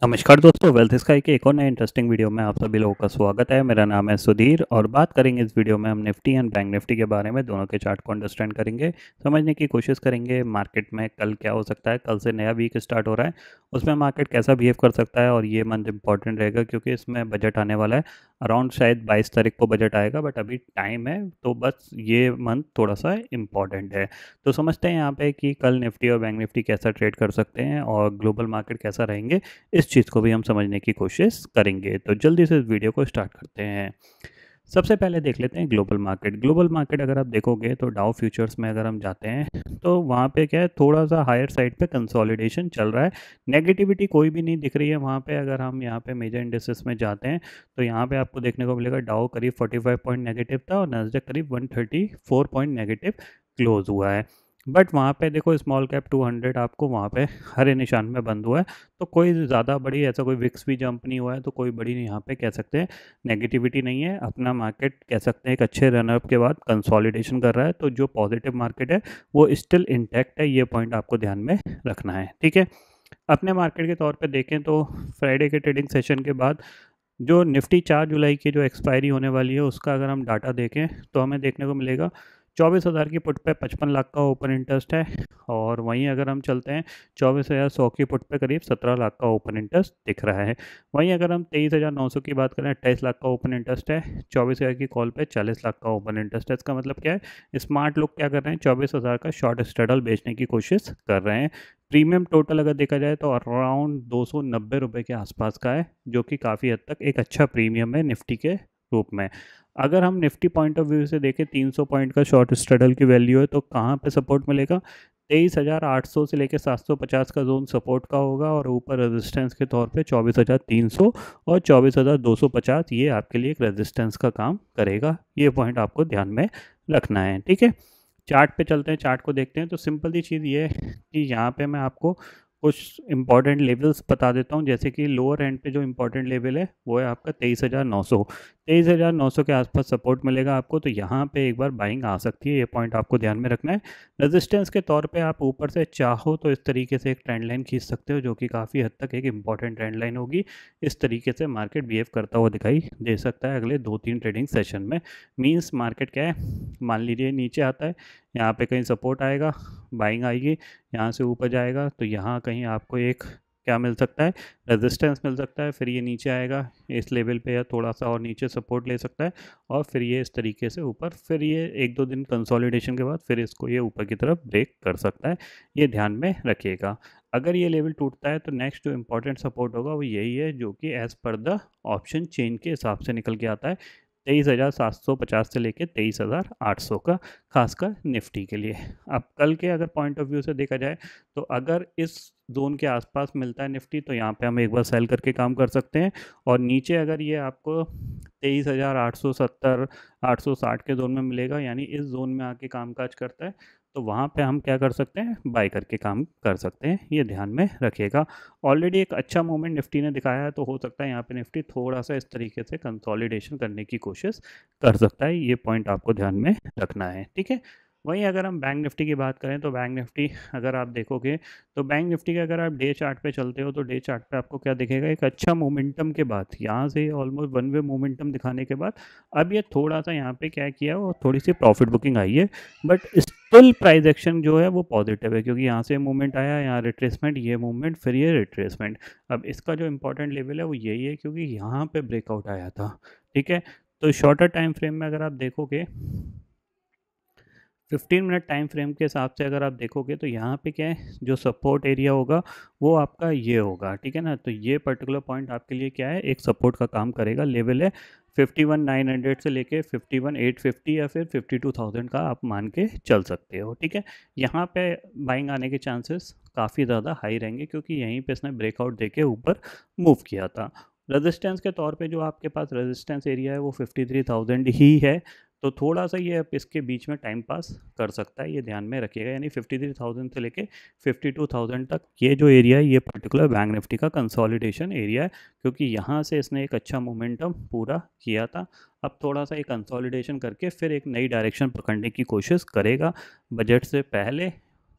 नमस्कार दोस्तों, wealth sky के एक और नए इंटरेस्टिंग वीडियो में आप सभी लोगों का स्वागत है। मेरा नाम है सुधीर और बात करेंगे इस वीडियो में हम निफ्टी एंड बैंक निफ्टी के बारे में। दोनों के चार्ट को अंडरस्टैंड करेंगे, समझने की कोशिश करेंगे मार्केट में कल क्या हो सकता है। कल से नया वीक स्टार्ट हो रहा है, उसमें मार्केट कैसा बिहेव कर सकता है और ये मंथ इंपॉर्टेंट रहेगा क्योंकि इसमें बजट आने वाला है। अराउंड शायद 22 तारीख को बजट आएगा, बट अभी टाइम है, तो बस ये मंथ थोड़ा सा इम्पॉर्टेंट है। तो समझते हैं यहाँ पे कि कल निफ्टी और बैंक निफ्टी कैसा ट्रेड कर सकते हैं और ग्लोबल मार्केट कैसा रहेंगे, इस चीज़ को भी हम समझने की कोशिश करेंगे। तो जल्दी से इस वीडियो को स्टार्ट करते हैं। सबसे पहले देख लेते हैं ग्लोबल मार्केट। ग्लोबल मार्केट अगर आप देखोगे तो डाउ फ्यूचर्स में अगर हम जाते हैं तो वहाँ पे क्या है, थोड़ा सा हायर साइड पे कंसोलिडेशन चल रहा है। नेगेटिविटी कोई भी नहीं दिख रही है वहाँ पे। अगर हम यहाँ पे मेजर इंडेक्सेस में जाते हैं तो यहाँ पे आपको देखने को मिलेगा डाउ करीब 45 पॉइंट नेगेटिव था और नैस्डैक करीब 134 पॉइंट नेगेटिव क्लोज हुआ है। बट वहाँ पे देखो स्मॉल कैप 200 आपको वहाँ पे हरे निशान में बंद हुआ है। तो कोई ज़्यादा बड़ी ऐसा कोई विक्स भी जंप नहीं हुआ है, तो कोई बड़ी यहाँ पे कह सकते हैं नेगेटिविटी नहीं है। अपना मार्केट कह सकते हैं एक अच्छे रनअप के बाद कंसोलिडेशन कर रहा है, तो जो पॉजिटिव मार्केट है वो स्टिल इंटैक्ट है। ये पॉइंट आपको ध्यान में रखना है, ठीक है। अपने मार्केट के तौर पे देखें तो फ्राइडे के ट्रेडिंग सेशन के बाद जो निफ्टी 4 जुलाई की जो एक्सपायरी होने वाली है उसका अगर हम डाटा देखें तो हमें देखने को मिलेगा 24,000 की पुट पे 55 लाख का ओपन इंटरेस्ट है। और वहीं अगर हम चलते हैं 24,100 की पुट पे करीब 17 लाख का ओपन इंटरेस्ट दिख रहा है। वहीं अगर हम 23,900 की बात करें 28 लाख का ओपन इंटरेस्ट है। 24,000 की कॉल पे 40 लाख का ओपन इंटरेस्ट है। इसका मतलब क्या है, स्मार्ट लोग क्या कर रहे हैं, 24,000 का शॉर्ट स्ट्रेडल बेचने की कोशिश कर रहे हैं। प्रीमियम टोटल अगर देखा जाए तो अराउंड 290 रुपये के आसपास का है, जो कि काफ़ी हद तक एक अच्छा प्रीमियम है निफ्टी के रूप में। अगर हम निफ्टी पॉइंट ऑफ व्यू से देखें 300 पॉइंट का शॉर्ट स्ट्रेडल की वैल्यू है, तो कहाँ पे सपोर्ट मिलेगा, 23,800 से लेकर 750 का जोन सपोर्ट का होगा और ऊपर रेजिस्टेंस के तौर पे 24,300 और 24,250 ये आपके लिए एक रेजिस्टेंस का काम करेगा। ये पॉइंट आपको ध्यान में रखना है, ठीक है। चार्ट पे चलते हैं, चार्ट को देखते हैं। तो सिंपल सी चीज़ ये है कि यहाँ पे मैं आपको कुछ इंपॉर्टेंट लेवल्स बता देता हूँ। जैसे कि लोअर एंड पे जो इंपॉर्टेंट लेवल है वो है आपका 23,900। 23,900 के आसपास सपोर्ट मिलेगा आपको, तो यहाँ पे एक बार बाइंग आ सकती है। ये पॉइंट आपको ध्यान में रखना है। रेजिस्टेंस के तौर पे आप ऊपर से चाहो तो इस तरीके से एक ट्रेंड लाइन खींच सकते हो, जो कि काफ़ी हद तक एक इंपॉर्टेंट ट्रेंड लाइन होगी। इस तरीके से मार्केट बिहेव करता हुआ दिखाई दे सकता है अगले 2-3 ट्रेडिंग सेशन में। मीन्स मार्केट क्या है, मान लीजिए नीचे आता है, यहाँ पे कहीं सपोर्ट आएगा, बाइंग आएगी, यहाँ से ऊपर जाएगा तो यहाँ कहीं आपको एक क्या मिल सकता है, रेजिस्टेंस मिल सकता है। फिर ये नीचे आएगा इस लेवल पे या थोड़ा सा और नीचे सपोर्ट ले सकता है और फिर ये इस तरीके से ऊपर, फिर ये 1-2 दिन कंसोलिडेशन के बाद फिर इसको ये ऊपर की तरफ ब्रेक कर सकता है। ये ध्यान में रखिएगा। अगर ये लेवल टूटता है तो नेक्स्ट जो इंपॉर्टेंट सपोर्ट होगा वो यही है, जो कि as per the option chain के हिसाब से निकल के आता है, 23,750 से लेके 23,800 का, खासकर निफ्टी के लिए। अब कल के अगर पॉइंट ऑफ व्यू से देखा जाए तो अगर इस जोन के आसपास मिलता है निफ्टी तो यहाँ पे हम एक बार सेल करके काम कर सकते हैं। और नीचे अगर ये आपको 23,870 860 के जोन में मिलेगा, यानी इस जोन में आके कामकाज करता है, तो वहाँ पे हम क्या कर सकते हैं, बाय करके काम कर सकते हैं। ये ध्यान में रखिएगा। ऑलरेडी एक अच्छा मूवमेंट निफ्टी ने दिखाया है, तो हो सकता है यहाँ पे निफ्टी थोड़ा सा इस तरीके से कंसोलिडेशन करने की कोशिश कर सकता है। ये पॉइंट आपको ध्यान में रखना है, ठीक है। वहीं अगर हम बैंक निफ्टी की बात करें तो बैंक निफ्टी अगर आप देखोगे तो बैंक निफ्टी के अगर आप डे चार्ट पे चलते हो तो डे चार्ट पे आपको क्या दिखेगा, एक अच्छा मोमेंटम के बाद यहाँ से ऑलमोस्ट वन वे मोमेंटम दिखाने के बाद अब ये थोड़ा सा यहाँ पे क्या किया, वो थोड़ी सी प्रॉफिट बुकिंग आई है। बट स्टिल प्राइस एक्शन जो है वो पॉजिटिव है, क्योंकि यहाँ से मूवमेंट आया, यहाँ रिट्रेसमेंट, ये मूवमेंट, फिर ये रिट्रेसमेंट। अब इसका जो इंपॉर्टेंट लेवल है वो यही है, क्योंकि यहाँ पे ब्रेकआउट आया था, ठीक है। तो शॉर्टर टाइम फ्रेम में अगर आप देखोगे 15 मिनट टाइम फ्रेम के हिसाब से अगर आप देखोगे तो यहाँ पे क्या है, जो सपोर्ट एरिया होगा वो आपका ये होगा, ठीक है ना। तो ये पर्टिकुलर पॉइंट आपके लिए क्या है, एक सपोर्ट का काम करेगा। लेवल है 51,900 से लेके 51,850 या फिर 52,000 का आप मान के चल सकते हो, ठीक है। यहाँ पे बाइंग आने के चांसेस काफ़ी ज़्यादा हाई रहेंगे, क्योंकि यहीं पे इसने ब्रेकआउट देके ऊपर मूव किया था। रेजिस्टेंस के तौर पे जो आपके पास रेजिस्टेंस एरिया है वो 53,000 ही है। तो थोड़ा सा ये आप इसके बीच में टाइम पास कर सकता है, ये ध्यान में रखिएगा। यानी 53,000 से लेके 52,000 तक ये जो एरिया है, ये पर्टिकुलर बैंक निफ्टी का कंसोलिडेशन एरिया है, क्योंकि यहाँ से इसने एक अच्छा मोमेंटम पूरा किया था। अब थोड़ा सा ये कंसोलिडेशन करके फिर एक नई डायरेक्शन पकड़ने की कोशिश करेगा बजट से पहले,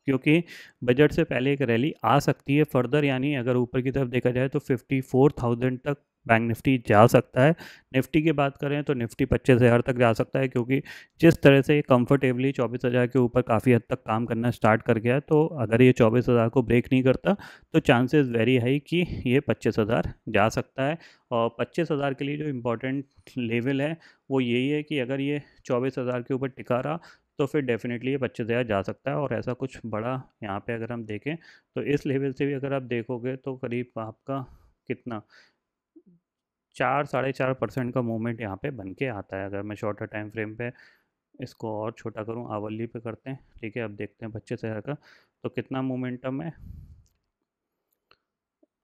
क्योंकि बजट से पहले एक रैली आ सकती है फर्दर, यानी अगर ऊपर की तरफ देखा जाए तो 54,000 तक बैंक निफ्टी जा सकता है। निफ्टी की बात करें तो निफ्टी 25,000 तक जा सकता है, क्योंकि जिस तरह से ये कंफर्टेबली 24,000 के ऊपर काफ़ी हद तक काम करना स्टार्ट कर गया है, तो अगर ये 24,000 को ब्रेक नहीं करता तो चांसेस वेरी हाई कि ये 25,000 जा सकता है। और 25,000 के लिए जो इम्पोर्टेंट लेवल है वो यही है कि अगर ये 24,000 के ऊपर टिका रहा तो फिर डेफिनेटली ये 25,000 जा सकता है। और ऐसा कुछ बड़ा यहाँ पे अगर हम देखें तो इस लेवल से भी अगर आप देखोगे तो करीब आपका कितना 4-4.5% का मूवमेंट यहाँ पे बन के आता है। अगर मैं शॉर्टर टाइम फ्रेम पे इसको और छोटा करूँ, आवरली पे करते हैं, ठीक है। अब देखते हैं 25,000 का तो कितना मोमेंटम है,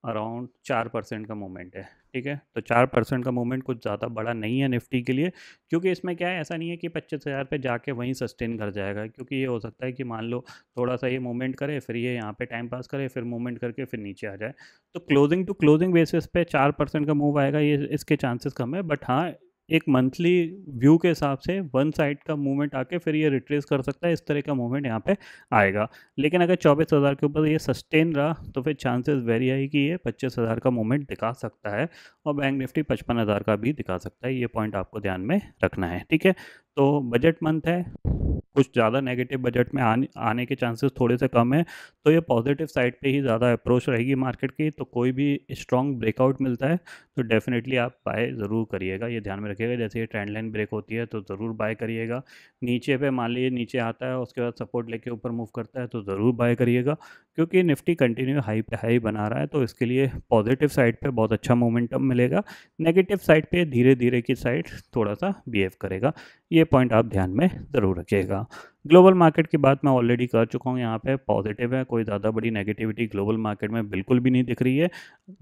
अराउंड 4% का मूवमेंट है, ठीक है। तो 4% का मूवमेंट कुछ ज़्यादा बड़ा नहीं है निफ्टी के लिए, क्योंकि इसमें क्या है, ऐसा नहीं है कि 25,000 पे जाके वहीं सस्टेन कर जाएगा, क्योंकि ये हो सकता है कि मान लो थोड़ा सा ये मूवमेंट करे, फिर ये यहाँ पे टाइम पास करे, फिर मूवमेंट करके फिर नीचे आ जाए। तो क्लोजिंग टू क्लोजिंग बेसिस पे 4% का मूव आएगा, ये इसके चांसेस कम है। बट हाँ, एक मंथली व्यू के हिसाब से वन साइड का मूवमेंट आके फिर ये रिट्रेस कर सकता है, इस तरह का मूवमेंट यहाँ पे आएगा। लेकिन अगर 24,000 के ऊपर ये सस्टेन रहा तो फिर चांसेस वेरी है कि ये 25,000 का मूवमेंट दिखा सकता है, और बैंक निफ्टी 55,000 का भी दिखा सकता है। ये पॉइंट आपको ध्यान में रखना है, ठीक है। तो बजट मंथ है, कुछ ज़्यादा नेगेटिव बजट में आने के चांसेस थोड़े से कम है, तो ये पॉजिटिव साइड पे ही ज़्यादा अप्रोच रहेगी मार्केट की। तो कोई भी स्ट्रॉन्ग ब्रेकआउट मिलता है तो डेफिनेटली आप बाय ज़रूर करिएगा, ये ध्यान में रखिएगा। जैसे ये ट्रेंड लाइन ब्रेक होती है तो ज़रूर बाय करिएगा। नीचे पे मान लीजिए नीचे आता है, उसके बाद सपोर्ट लेके ऊपर मूव करता है तो ज़रूर बाय करिएगा, क्योंकि निफ्टी कंटिन्यू हाई पे हाई बना रहा है, तो इसके लिए पॉजिटिव साइड पे बहुत अच्छा मोमेंटम मिलेगा। नेगेटिव साइड पे धीरे धीरे की साइड थोड़ा सा बिहेव करेगा, ये पॉइंट आप ध्यान में ज़रूर रखिएगा। ग्लोबल मार्केट की बात मैं ऑलरेडी कर चुका हूँ, यहाँ पे पॉजिटिव है, कोई ज़्यादा बड़ी नेगेटिविटी ग्लोबल मार्केट में बिल्कुल भी नहीं दिख रही है।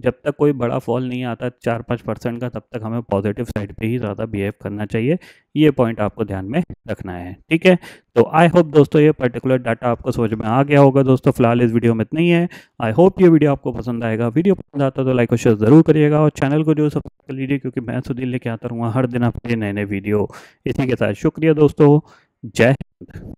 जब तक कोई बड़ा फॉल नहीं आता 4-5% का, तब तक हमें पॉजिटिव साइड पे ही ज़्यादा बिहेव करना चाहिए, ये पॉइंट आपको ध्यान में रखना है, ठीक है। तो आई होप दोस्तों ये पर्टिकुलर डाटा आपको समझ में आ गया होगा। दोस्तों फिलहाल इस वीडियो में इतना ही है। आई होप ये वीडियो आपको पसंद आएगा। वीडियो पसंद आता तो लाइक और शेयर ज़रूर करिएगा, और चैनल को जो सब्सक्राइब कर लीजिए, क्योंकि मैं सुधीर लेके आता रहूँगा हर दिन आपके नए नए वीडियो। इसी के साथ शुक्रिया दोस्तों, जय हिंद।